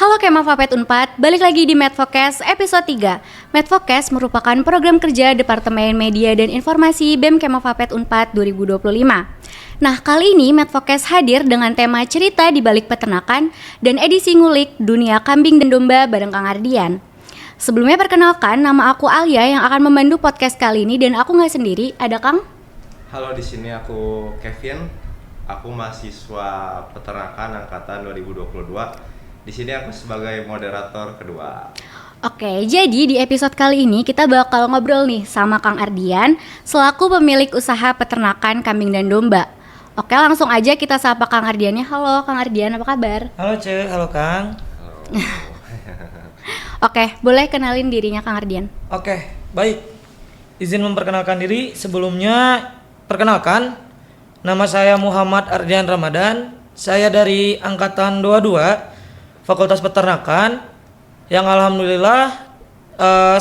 Halo Kema Fapet Unpad, balik lagi di Medfocast episode 3. Medfocast merupakan program kerja Departemen Media dan Informasi BEM Kema Fapet Unpad 2025. Nah, kali ini Medfocast hadir dengan tema cerita di balik peternakan dan edisi ngulik dunia kambing dan domba bareng Kang Ardian. Sebelumnya perkenalkan, nama aku Alia yang akan memandu podcast kali ini dan aku nggak sendiri, ada Kang. Halo, di sini aku Kevin. Aku mahasiswa peternakan angkatan 2022. Di sini aku sebagai moderator kedua. Oke, jadi di episode kali ini kita bakal ngobrol nih sama Kang Ardian selaku pemilik usaha peternakan kambing dan domba. Oke, langsung aja kita sapa Kang Ardiannya. Halo Kang Ardian, apa kabar? Halo Ce, halo Kang. Halo. Oke, boleh kenalin dirinya Kang Ardian? Oke, baik. Izin memperkenalkan diri. Sebelumnya, perkenalkan, nama saya Muhammad Ardian Ramadan. Saya dari angkatan 22, Fakultas Peternakan. Yang alhamdulillah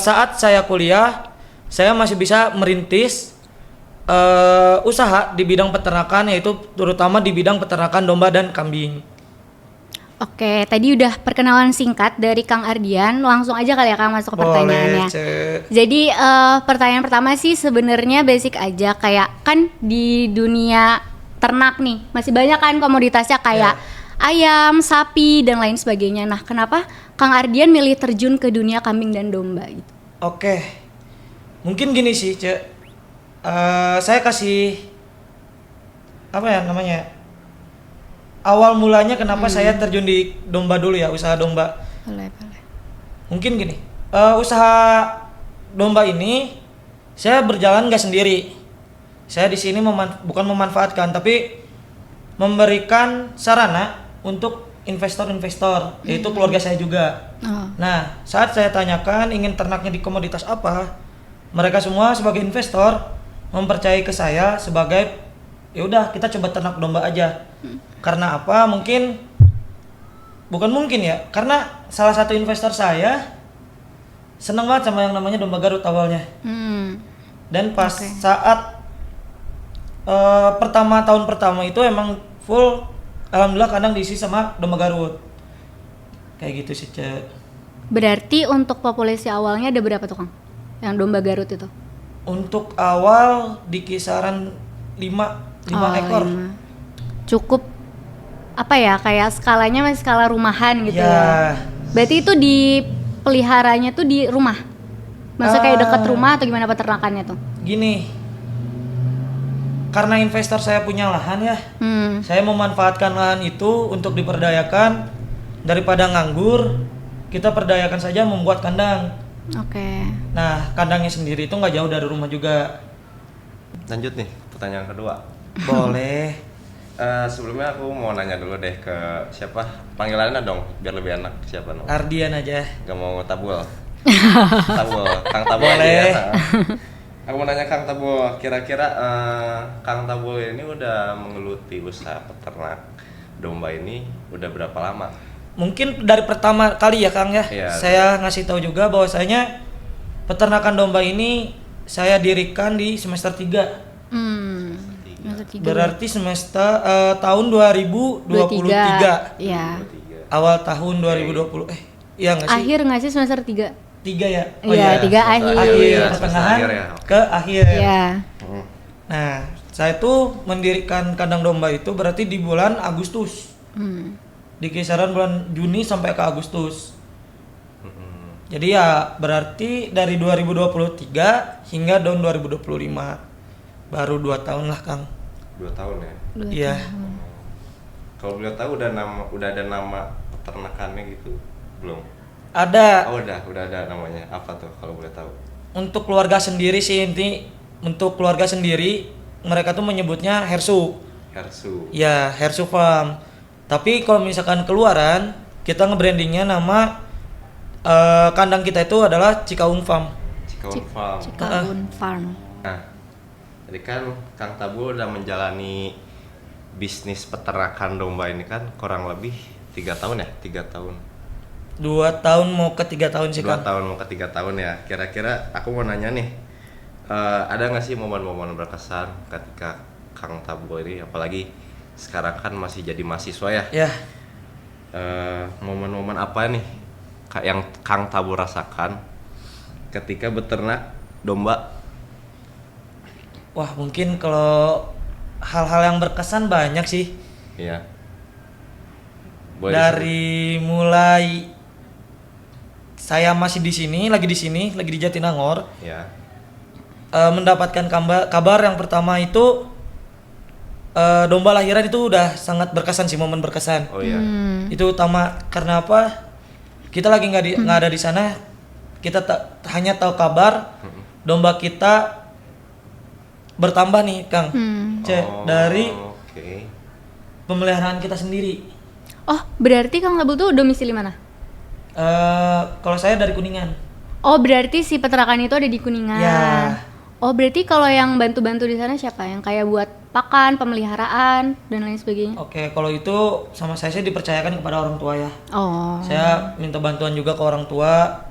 saat saya kuliah, saya masih bisa merintis usaha di bidang peternakan, yaitu terutama di bidang peternakan domba dan kambing. Oke, tadi udah perkenalan singkat dari Kang Ardian. Langsung aja kali ya Kang masuk ke pertanyaannya. Boleh, Ce. Jadi pertanyaan pertama sih sebenarnya basic aja, kayak kan di dunia ternak nih masih banyak kan komoditasnya kayak ayam, sapi dan lain sebagainya. Nah, kenapa Kang Ardian milih terjun ke dunia kambing dan domba gitu? Oke, mungkin gini sih, Ce. Saya kasih apa ya namanya? Awal mulanya kenapa saya terjun di domba dulu ya, usaha domba. Boleh. Mungkin gini, usaha domba ini saya berjalan nggak sendiri. Saya di sini bukan memanfaatkan, tapi memberikan sarana untuk investor-investor, yaitu keluarga saya juga. Oh. Nah, saat saya tanyakan ingin ternaknya di komoditas apa, mereka semua sebagai investor mempercayai ke saya sebagai ya udah kita coba ternak domba aja. Karena apa? Bukan mungkin ya, karena salah satu investor saya seneng banget sama yang namanya domba Garut awalnya. Dan pas saat tahun pertama itu emang full, alhamdulillah kandang diisi sama domba Garut. Kayak gitu sih, Ce. Berarti untuk populasi awalnya ada berapa tuh Kang? Yang domba Garut itu? Untuk awal di kisaran 5 ekor. 5. Cukup apa ya, kayak skalanya masih skala rumahan gitu ya. Berarti itu dipeliharanya tuh di rumah? Maksudnya kayak dekat rumah atau gimana peternakannya tuh? Gini, karena investor saya punya lahan ya, saya memanfaatkan lahan itu untuk diperdayakan. Daripada nganggur, kita perdayakan saja membuat kandang. Oke. Nah, kandangnya sendiri itu nggak jauh dari rumah juga. Lanjut nih, pertanyaan kedua. Boleh. Sebelumnya aku mau nanya dulu deh ke siapa? Panggilannya dong, biar lebih enak. Siapa namanya? Ardian aja. Gak mau Tabul. Tabul, Kang Tabul aja Boleh. ya. Aku mau nanya Kang Tabul, kira-kira Kang Tabul ini udah menggeluti usaha peternak domba ini udah berapa lama? Mungkin dari pertama kali ya Kang ya. Iya. Saya ngasih tahu juga bahwasanya peternakan domba ini saya dirikan di semester 3. Berarti semester tahun 2023. Iya. Awal tahun 2020. Iya enggak sih? Akhir nggak sih semester 3? 3 ya? Iya, 3 akhir. Pertengahan akhir ya. ke akhir. Iya. Nah, saya tuh mendirikan kandang domba itu berarti di bulan Agustus. Di kisaran bulan Juni sampai ke Agustus. Jadi ya berarti dari 2023 hingga tahun 2025. Baru 2 tahun lah, Kang. 2 tahun ya? Iya. Kalau boleh tahu udah ada nama peternakannya gitu? Belum? Ada. Oh, udah ada namanya. Apa tuh kalau boleh tahu? Untuk keluarga sendiri sih untuk keluarga sendiri mereka tuh menyebutnya Hersu. Hersu. Ya, Hersu Farm. Tapi kalau misalkan keluaran, kita nge-brandingnya nama kandang kita itu adalah Cikaung Farm. Cikaun Farm. Cikaun Farm. Nah, jadi kan Kang Tabul udah menjalani bisnis peternakan domba ini kan kurang lebih 3 tahun ya? 3 tahun. 2 tahun mau ke 3 tahun sih, 2 Kang. tahun mau ke 3 tahun ya. Kira-kira aku mau nanya nih, ada nggak sih momen-momen berkesan ketika Kang Tabul ini, apalagi sekarang kan masih jadi mahasiswa ya? Ya. momen-momen apa nih yang Kang Tabu rasakan ketika beternak domba? Wah, mungkin kalau hal-hal yang berkesan banyak sih. Iya. Boleh Dari mulai saya masih di sini, lagi di Jatinangor, ya. mendapatkan kabar yang pertama itu domba lahiran itu udah sangat berkesan sih, momen berkesan. Oh iya. Itu utama karena apa? Kita lagi nggak ada di sana, kita hanya tahu kabar domba kita bertambah nih, Kang. Dari Oke. pemeliharaan kita sendiri. Oh, berarti Kang Tabul tuh domisili mana? Kalau saya dari Kuningan. Oh, berarti si peternakan itu ada di Kuningan. Ya. Oh, berarti kalau yang bantu-bantu di sana siapa? Yang kayak buat pakan, pemeliharaan dan lain sebagainya. Oke, kalau itu sama saya sih dipercayakan kepada orang tua ya. Oh. Saya minta bantuan juga ke orang tua.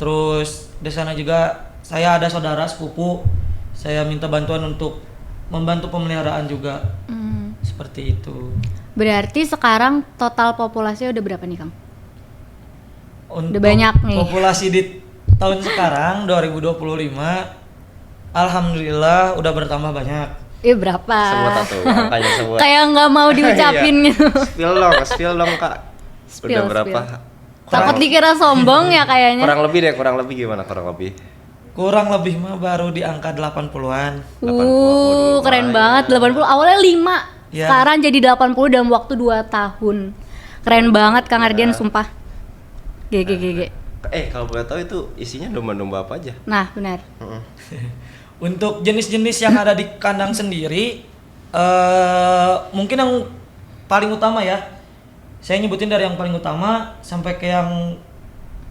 Terus di sana juga saya ada saudara sepupu. Saya minta bantuan untuk membantu pemeliharaan juga. Seperti itu. Berarti sekarang total populasinya udah berapa nih, Kang? Untuk Udah banyak nih. populasi di tahun sekarang 2025 alhamdulillah udah bertambah banyak. Iya, berapa? Sebut atau angkanya sebut. Kayak nggak mau diucapin Iya. gitu. Spill dong Kak. Spill, Udah berapa? Takut dikira sombong ya kayaknya. Kurang lebih gimana kurang lebih? Kurang lebih mah baru di angka 80-an. 80, Keren lumayan. banget. 80 awalnya 5. Ya. Sekarang jadi 80 dalam waktu 2 tahun. Keren banget Kang Ardian, sumpah. GG. Kalau boleh tahu itu isinya domba-domba apa aja? Nah, benar. Untuk jenis-jenis yang ada di kandang sendiri, mungkin yang paling utama ya, saya nyebutin dari yang paling utama sampai ke yang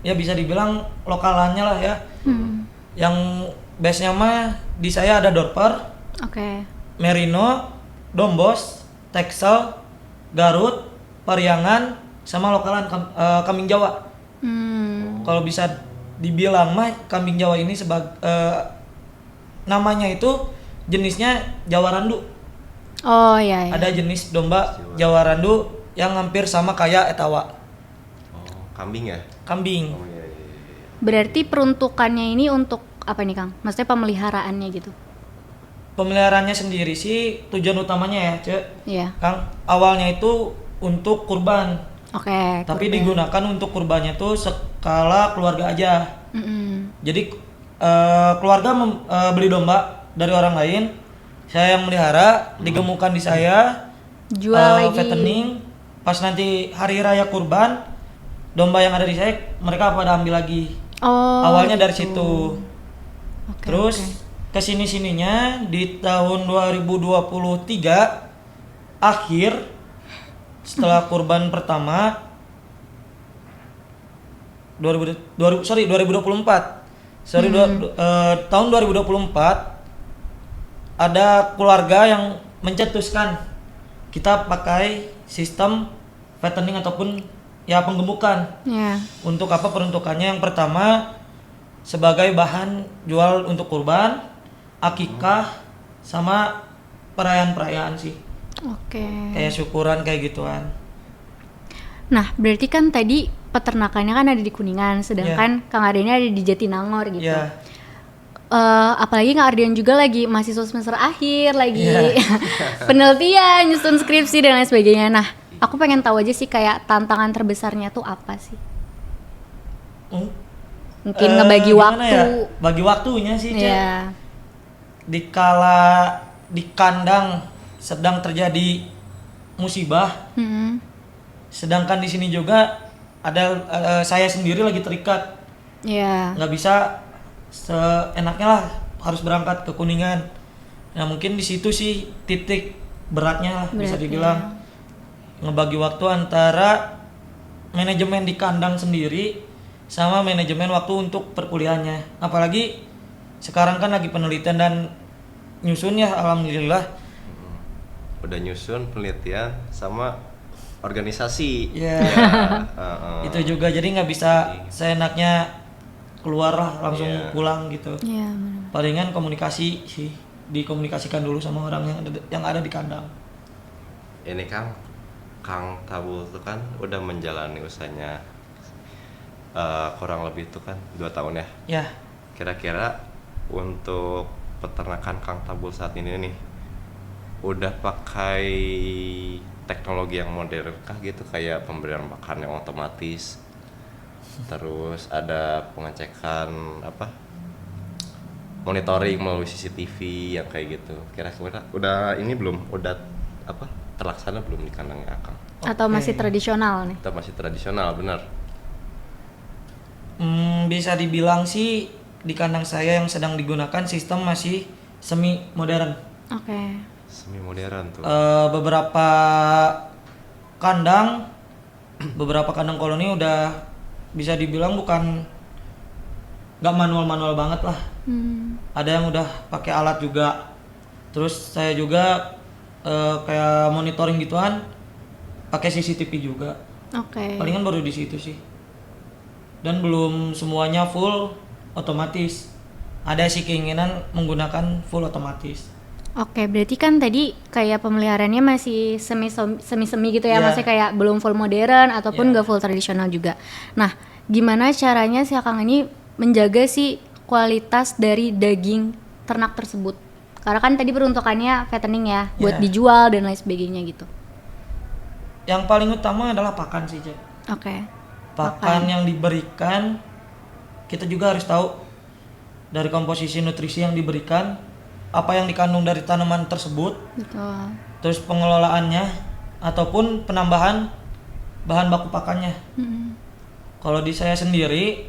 ya bisa dibilang lokalannya lah ya. Yang base-nya mah di saya ada Dorper, Oke. Merino, Dombos, Texel, Garut, Pariangan, sama lokalan kambing Jawa. Kalau bisa dibilang mah kambing Jawa ini namanya itu jenisnya Jawa Randu. Oh iya. Ada jenis domba Jawa Randu yang hampir sama kayak Etawa. Oh, kambing ya? Kambing. Oh iya. Berarti peruntukannya ini untuk apa nih, Kang? Maksudnya pemeliharaannya gitu. Pemeliharaannya sendiri sih tujuan utamanya ya, Cek. Iya. Kang, awalnya itu untuk kurban. Oke. Tapi kurban. digunakan untuk kurbannya tuh skala keluarga aja. Jadi keluarga beli domba dari orang lain, saya yang melihara, digemukkan di saya, Jual lagi. fattening, pas nanti hari raya kurban, domba yang ada di saya mereka pada ambil lagi. Oh. Awalnya dari situ. Oke, Terus oke. kesini-sininya di tahun 2023 akhir setelah kurban pertama 2024 tahun 2024 ada keluarga yang mencetuskan kita pakai sistem fattening ataupun ya penggemukan. Ya. Untuk apa peruntukannya? Yang pertama sebagai bahan jual untuk kurban, akikah, sama perayaan-perayaan sih. Oke. Kayak syukuran kayak gituan. Nah, berarti kan tadi peternakannya kan ada di Kuningan, sedangkan Kang Ardian ada di Jatinangor gitu. Ya. Apalagi Kang Ardian juga lagi mahasiswa semester akhir, lagi Iya. penelitian, nyusun skripsi dan lain sebagainya. Nah, aku pengen tahu aja sih kayak tantangan terbesarnya tuh apa sih? Mungkin ngebagi Gimana waktu. ya? Bagi waktunya sih, Cek. Iya. Dikala di kandang sedang terjadi musibah, Mm-mm. sedangkan di sini juga ada saya sendiri lagi terikat, Iya. nggak bisa seenaknya lah harus berangkat ke Kuningan. Nah mungkin di situ sih titik beratnya lah, bisa Beratnya. dibilang ngebagi waktu antara manajemen di kandang sendiri sama manajemen waktu untuk perkuliahannya. Apalagi sekarang kan lagi penelitian dan nyusun ya, alhamdulillah. Udah nyusun penelitian sama organisasi. Ya. Heeh. Itu juga jadi nggak bisa seenaknya keluar lah langsung Iya. pulang gitu. Iya, benar. Palingan komunikasi sih, dikomunikasikan dulu sama orang yang ada di kandang. Ini Kang, Kang Tabul tuh kan udah menjalani usahanya kurang lebih itu kan 2 tahun ya. Ya, Kira-kira untuk peternakan Kang Tabul saat ini nih udah pakai teknologi yang modern kah gitu, kayak pemberian makan yang otomatis, terus ada pengecekan monitoring melalui CCTV yang kayak gitu. Kira-kira udah ini belum, udah terlaksana belum di kandangnya Akang? Atau Oke. masih tradisional nih? Kita masih tradisional bener. Bisa dibilang sih di kandang saya yang sedang digunakan sistem masih semi modern. Oke. Semi modern tuh. Beberapa kandang, beberapa kandang koloni udah bisa dibilang bukan nggak manual banget lah. Ada yang udah pakai alat juga. Terus saya juga kayak monitoring gituan, pakai CCTV juga. Oke. Palingan baru di situ sih. Dan belum semuanya full otomatis. Ada sih keinginan menggunakan full otomatis. Oke, berarti kan tadi kayak pemeliharaannya masih semi gitu ya, Iya. maksudnya kayak belum full modern ataupun Iya. nggak full tradisional juga. Nah, gimana caranya si Akang ini menjaga si kualitas dari daging ternak tersebut? Karena kan tadi peruntukannya fattening ya, buat Iya. dijual dan lain sebagainya gitu. Yang paling utama adalah pakan sih, Cek. Oke. Pakan yang diberikan, kita juga harus tahu dari komposisi nutrisi yang diberikan, apa yang dikandung dari tanaman tersebut, Betul. terus pengelolaannya ataupun penambahan bahan baku pakannya. Mm-mm. Kalau di saya sendiri,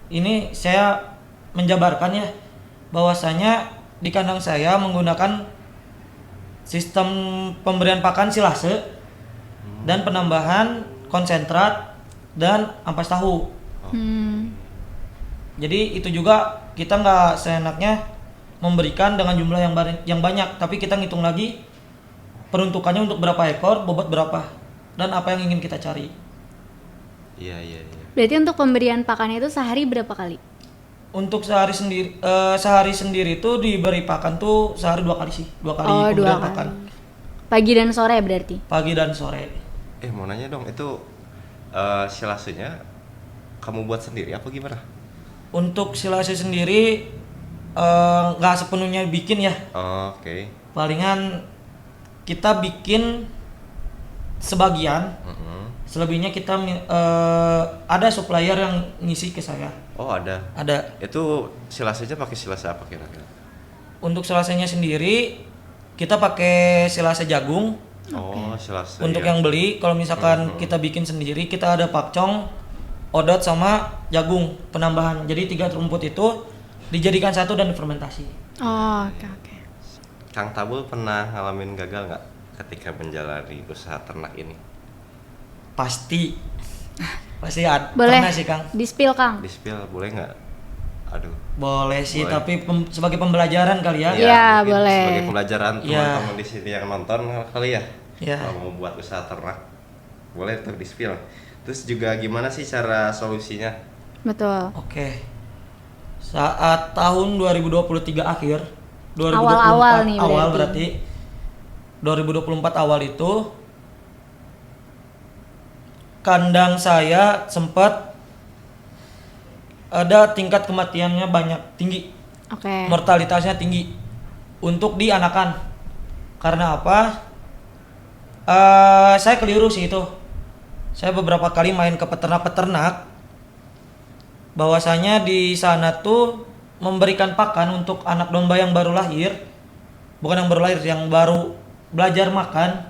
ini saya menjabarkan ya, bahwasanya di kandang saya menggunakan sistem pemberian pakan silase dan penambahan konsentrat dan ampas tahu. Hmm. Jadi itu juga kita nggak seenaknya memberikan dengan jumlah yang banyak, tapi kita ngitung lagi peruntukannya untuk berapa ekor, bobot berapa, dan apa yang ingin kita cari. Iya. Berarti untuk pemberian pakan itu sehari berapa kali? Untuk sehari sendiri itu diberi pakan tuh sehari 2 kali sih, 2 kali Oh, 2 pemberian kali. pakan, Pagi dan sore berarti? pagi dan sore. Mau nanya dong, itu silasenya kamu buat sendiri apa gimana? Untuk silase sendiri nggak sepenuhnya bikin ya, Oke. palingan kita bikin sebagian, selebihnya kita ada supplier yang ngisi ke saya. Oh ada. Ada. Itu silasenya pakai silase apa kira-kira? Untuk silasenya sendiri kita pakai silase jagung. Oh silase. Untuk ya. yang beli, kalau misalkan kita bikin sendiri, kita ada pakcong, odot sama jagung penambahan. Jadi 3 rumput itu dijadikan satu dan difermentasi. Oh, oke. Kang Tabul pernah ngalamin gagal nggak ketika menjalani usaha ternak ini? Pasti Boleh pernah sih, Kang. di-spill, Kang. Di-spill boleh nggak? Aduh. Boleh sih, Boleh. tapi sebagai pembelajaran kali ya. Iya, mungkin boleh. Sebagai pelajaran Iya. teman-teman di sini yang nonton kali ya. Iya. Kalau mau buat usaha ternak, boleh tuh di-spill. Terus juga gimana sih cara solusinya? Betul. Oke. Saat tahun 2023 akhir, 2024 Awal-awal nih awal berarti. berarti 2024 awal itu kandang saya sempat ada tingkat kematiannya tinggi, Oke. mortalitasnya tinggi untuk di anakan. Karena apa? Saya keliru sih itu. Saya beberapa kali main ke peternak-peternak, bahwasanya di sana tuh memberikan pakan untuk anak domba yang baru lahir, bukan yang baru lahir, yang baru belajar makan,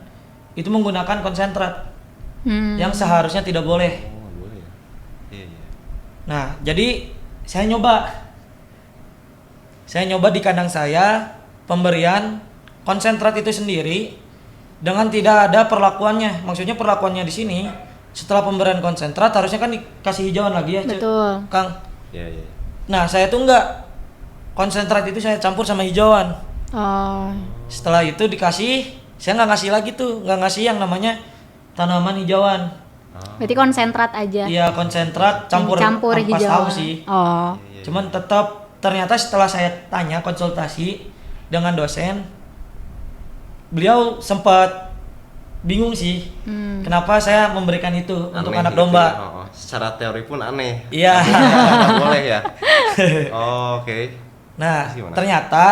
itu menggunakan konsentrat yang seharusnya tidak boleh. Oh boleh ya. Iya. Nah, jadi saya nyoba di kandang saya pemberian konsentrat itu sendiri dengan tidak ada perlakuannya. Maksudnya perlakuannya di sini setelah pemberian konsentrat harusnya kan dikasih hijauan lagi ya, Cek. Betul. Kang. Iya. Nah, saya tuh enggak, konsentrat itu saya campur sama hijauan. Oh. Setelah itu dikasih, saya nggak ngasih lagi tuh, nggak ngasih yang namanya tanaman hijauan. Berarti konsentrat aja. Iya, konsentrat campur ampas hijau. tahu sih. Oh. Cuman tetap ternyata setelah saya tanya konsultasi dengan dosen, beliau sempat bingung sih. Kenapa saya memberikan itu untuk Aneh anak gitu domba? ya. Oh, secara teori pun aneh. Iya. Nggak boleh ya. Oh, oke. Nah, Terus gimana? ternyata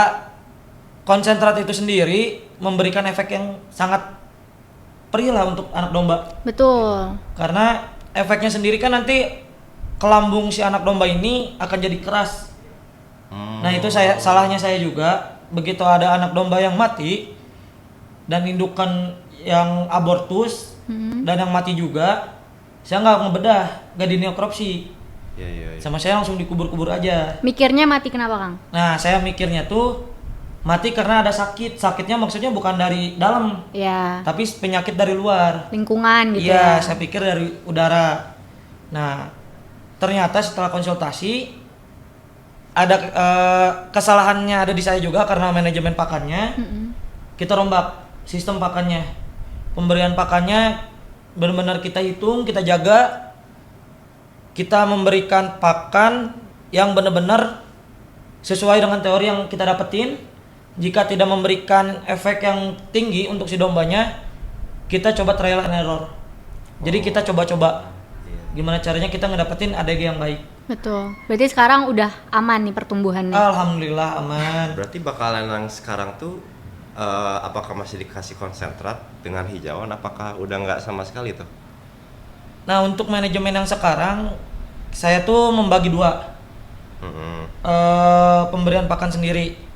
konsentrat itu sendiri memberikan efek yang sangat perih lah untuk anak domba. Betul. Karena efeknya sendiri kan nanti ke lambung si anak domba ini akan jadi keras. Nah, itu salahnya saya juga. Begitu ada anak domba yang mati dan indukan yang abortus dan yang mati juga, saya nggak ngebedah, nggak dineokropsi. Iya. Sama saya langsung dikubur-kubur aja. Mikirnya mati kenapa, Kang? Nah, saya mikirnya tuh mati karena ada sakit. Sakitnya maksudnya bukan dari dalam, Ya, tapi penyakit dari luar. lingkungan gitu Iya, ya. saya pikir dari udara. Nah, ternyata setelah konsultasi ada kesalahannya ada di saya juga karena manajemen pakannya. Kita rombak sistem pakannya. Pemberian pakannya benar-benar kita hitung, kita jaga. Kita memberikan pakan yang benar-benar sesuai dengan teori yang kita dapetin. Jika tidak memberikan efek yang tinggi untuk si dombanya, kita coba trial and error. Jadi kita coba-coba gimana caranya kita ngedapetin ADG yang baik. Betul. Berarti sekarang udah aman nih pertumbuhannya. Alhamdulillah aman. Berarti bakalan yang sekarang tuh apakah masih dikasih konsentrat dengan hijauan? Apakah udah nggak sama sekali tuh? Nah, untuk manajemen yang sekarang saya tuh membagi dua. Pemberian pakan sendiri.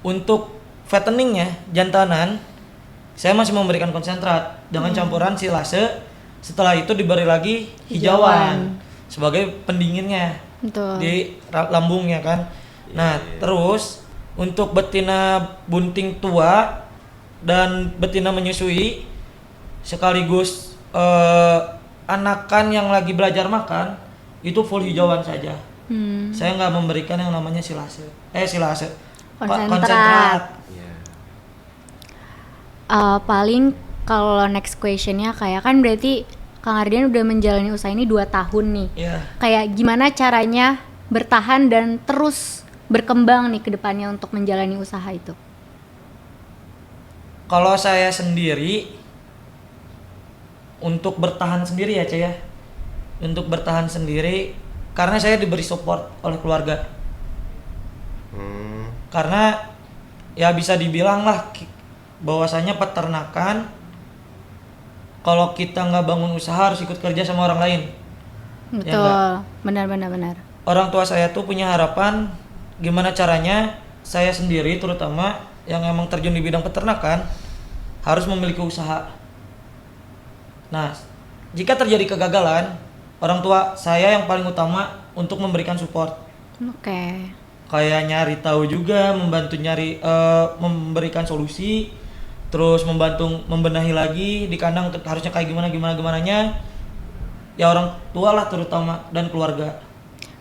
Untuk fatteningnya, jantanan, saya masih memberikan konsentrat dengan campuran silase. Setelah itu diberi lagi hijauan sebagai pendinginnya Betul. di lambungnya kan. Nah, terus untuk betina bunting tua dan betina menyusui sekaligus anakan yang lagi belajar makan itu full hijauan saja. Saya nggak memberikan yang namanya silase. Konsentrat. Iya. Paling kalau next questionnya kayak kan berarti Kang Ardian udah menjalani usaha ini 2 tahun nih. Iya. Kayak gimana caranya bertahan dan terus berkembang nih ke depannya untuk menjalani usaha itu? Kalau saya sendiri untuk bertahan sendiri ya, Cah ya. Untuk bertahan sendiri karena saya diberi support oleh keluarga. Karena ya bisa dibilang lah bahwasanya peternakan kalau kita nggak bangun usaha harus ikut kerja sama orang lain. Betul. Benar. Orang tua saya tuh punya harapan gimana caranya saya sendiri terutama yang emang terjun di bidang peternakan harus memiliki usaha. Nah, jika terjadi kegagalan, orang tua saya yang paling utama untuk memberikan support. Oke. Kayak nyari tahu juga, membantu nyari memberikan solusi, terus membantu membenahi lagi di kandang harusnya kayak gimananya. Ya orang tua lah terutama dan keluarga.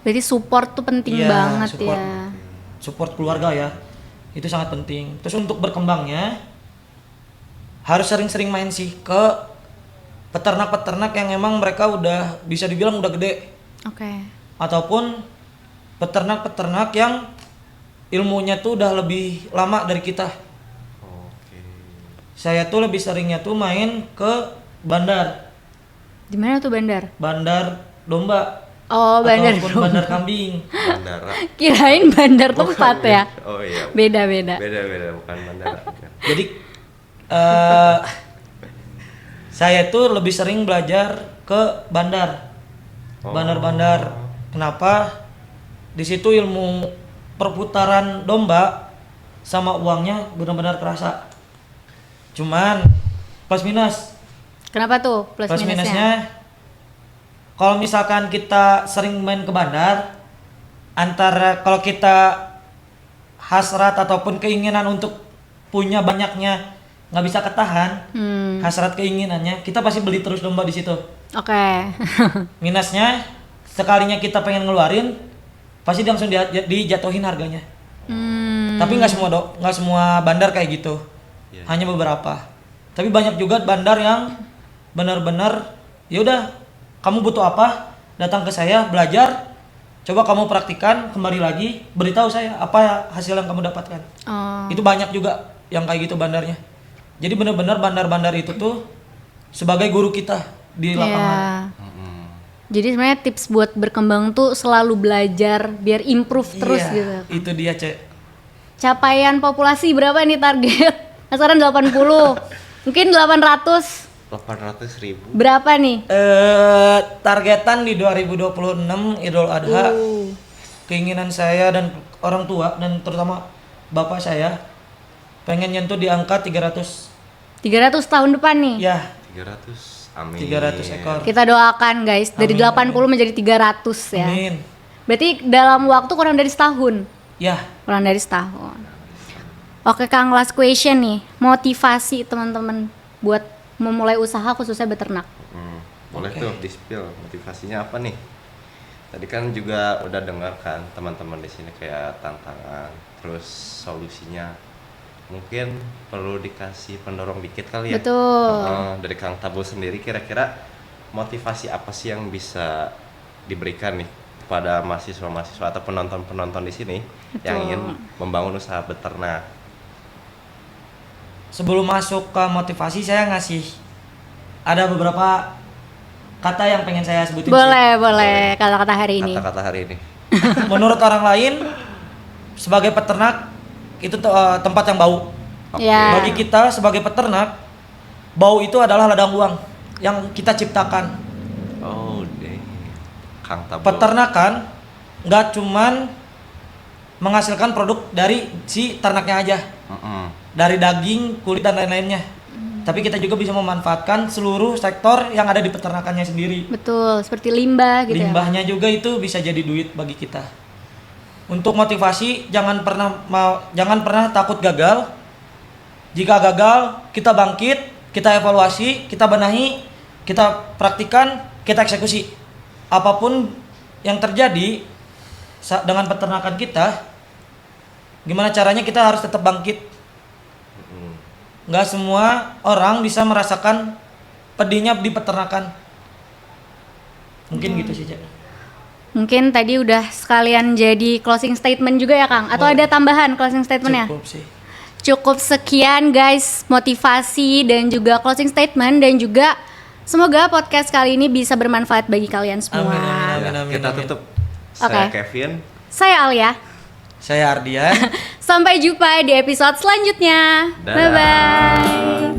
Berarti support tuh penting Iya, banget support. ya. Support keluarga ya. Itu sangat penting. Terus untuk berkembangnya harus sering-sering main sih ke peternak-peternak yang emang mereka udah bisa dibilang udah gede. Oke. Ataupun peternak-peternak yang ilmunya tuh udah lebih lama dari kita. Oke. Saya tuh lebih seringnya tuh main ke bandar. Di mana tuh bandar? Bandar domba. Oh, bandar. Ataupun bandar kambing. Bandara. Kirain bandar tempat Bukan, ya. Oh iya. Beda. Beda bukan bandara. Jadi saya tuh lebih sering belajar ke bandar. Bandar-bandar. Kenapa? Di situ ilmu perputaran domba sama uangnya benar-benar terasa. Cuman plus minus. Kenapa tuh plus minusnya? Minusnya kalau misalkan kita sering main ke bandar, antara kalau kita hasrat ataupun keinginan untuk punya banyaknya nggak bisa ketahan, hasrat keinginannya, kita pasti beli terus domba di situ. Oke. Minusnya sekalinya kita pengen ngeluarin, pasti langsung dijatuhin harganya. Tapi nggak semua bandar kayak gitu, hanya beberapa. Tapi banyak juga bandar yang benar-benar yaudah kamu butuh apa, datang ke saya belajar, coba kamu praktikan, kembali lagi beritahu saya apa hasil yang kamu dapatkan. Oh. Itu banyak juga yang kayak gitu bandarnya. Jadi benar-benar bandar-bandar itu tuh sebagai guru kita di lapangan. Jadi sebenarnya tips buat berkembang tuh selalu belajar biar improve terus Iya, gitu. itu dia, Cek. Capaian populasi berapa nih target? Sekarang 80. Mungkin 800. 800.000. Berapa nih? Targetan di 2026 Idul Adha. Keinginan saya dan orang tua dan terutama bapak saya pengen nyentuh di angka 300. 300 tahun depan nih. Ya, 300. Amin. 300 ekor. Kita doakan guys, dari 80 menjadi 300 ya. Amin. Berarti dalam waktu kurang dari setahun. Ya, Kurang dari setahun. Oke Kang, last question nih. Motivasi teman-teman buat memulai usaha khususnya beternak. Boleh tuh di-spill motivasinya apa nih? Tadi kan juga udah dengar kan teman-teman di sini kayak tantangan, terus solusinya. Mungkin perlu dikasih pendorong dikit kali ya. Betul. Dari Kang Tabul sendiri kira-kira motivasi apa sih yang bisa diberikan nih kepada mahasiswa-mahasiswa atau penonton-penonton di sini yang ingin membangun usaha beternak? sebelum masuk ke motivasi saya ngasih ada beberapa kata yang pengen saya sebutin. Boleh kata-kata hari ini. Kata-kata hari ini. Menurut orang lain sebagai peternak itu tempat yang bau. Oke. Ya. Bagi kita sebagai peternak, bau itu adalah ladang uang yang kita ciptakan. Oh, deh. Kang Tabul. Peternakan nggak cuman menghasilkan produk dari si ternaknya aja, dari daging, kulit dan lain-lainnya. Tapi kita juga bisa memanfaatkan seluruh sektor yang ada di peternakannya sendiri. Betul, seperti limbah gitu Limbahnya juga itu bisa jadi duit bagi kita. Untuk motivasi, jangan pernah takut gagal. Jika gagal, kita bangkit, kita evaluasi, kita benahi, kita praktikan, kita eksekusi. Apapun yang terjadi dengan peternakan kita, gimana caranya kita harus tetap bangkit. Nggak semua orang bisa merasakan pedihnya di peternakan. Mungkin gitu sih, Cak. Mungkin tadi udah sekalian jadi closing statement juga ya Kang? Atau Boleh. ada tambahan closing statementnya? Cukup sih. Cukup sekian guys, motivasi dan juga closing statement, dan juga semoga podcast kali ini bisa bermanfaat bagi kalian semua. Amin. Ya, kita tutup. Oke. Saya Kevin. Saya Alia. Saya Ardian. Sampai jumpa di episode selanjutnya. Dadah. Bye bye.